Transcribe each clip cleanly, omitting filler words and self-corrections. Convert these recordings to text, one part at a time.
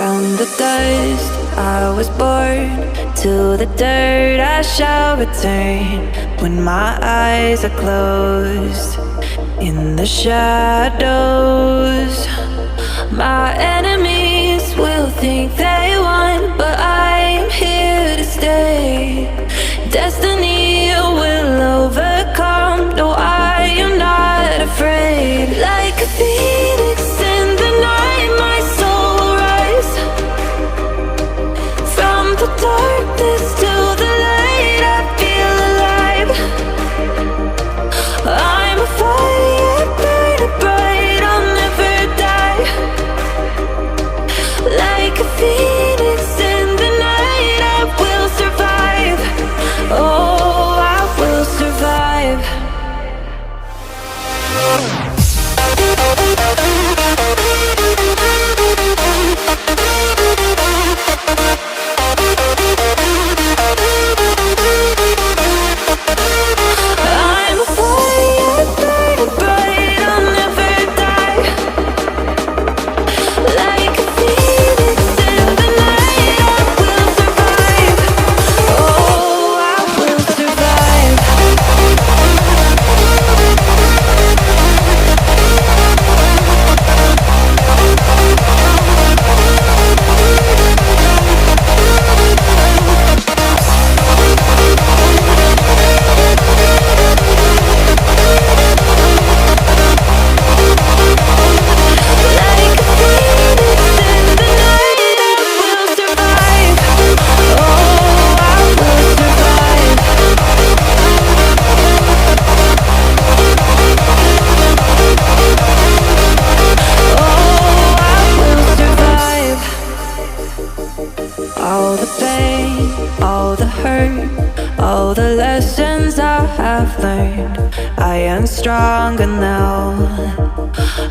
From the dust I was born, to the dirt I shall return. When my eyes are closed, in the shadows, my enemies will think they won, but I'm here to stay. Destiny will overcome. No, I am not afraid. Like a phoenix in the night, my soul will rise. From the darkness to the light, I feel alive. I'm a fire burning bright, I'll never die. Like a phoenix in the night, I will survive. Oh, I will survive. I'm a fire burning bright, I'll never die. Like a phoenix in the night, I will survive. Oh, I will survive. Like a phoenix in the night, I will survive. Oh, I will survive. Oh, I will survive. All the pain, all the hurt, all the lessons I have learned, I am stronger now.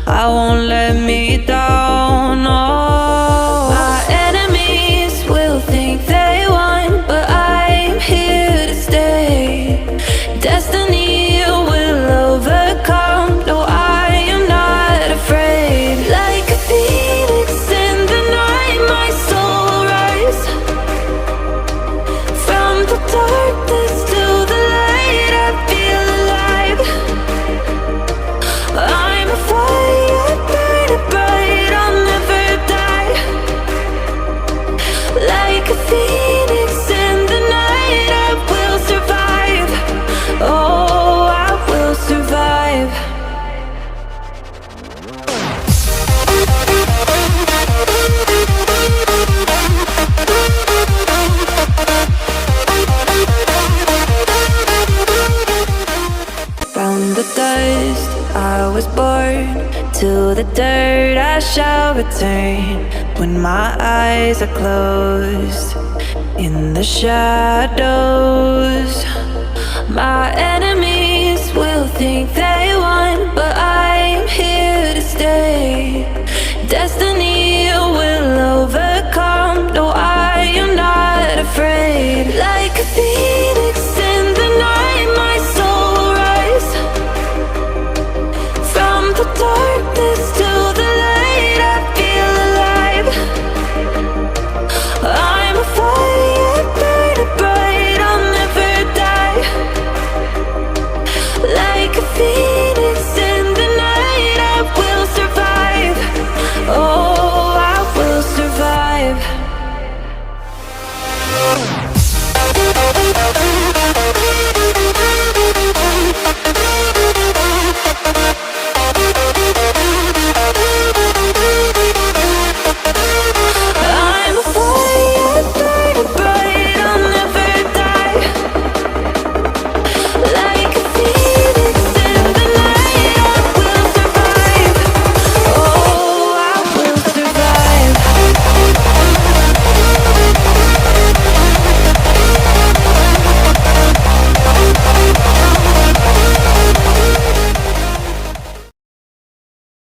I won't let me down. Oh, my enemies will think they won, but I'm here to stay. Destiny will overcome. No, I am not afraid. Like a phoenix in the night, my soul will rise. From the darkness to the light, I feel alive. I'm a fire burning bright, I'll never die. Like a phoenix in the night, I will survive. Oh, I will survive. From the dust I was born, to the dirt I shall return. When my eyes are closed, in the shadows, my enemies will think they won, but I'm here to stay. Destiny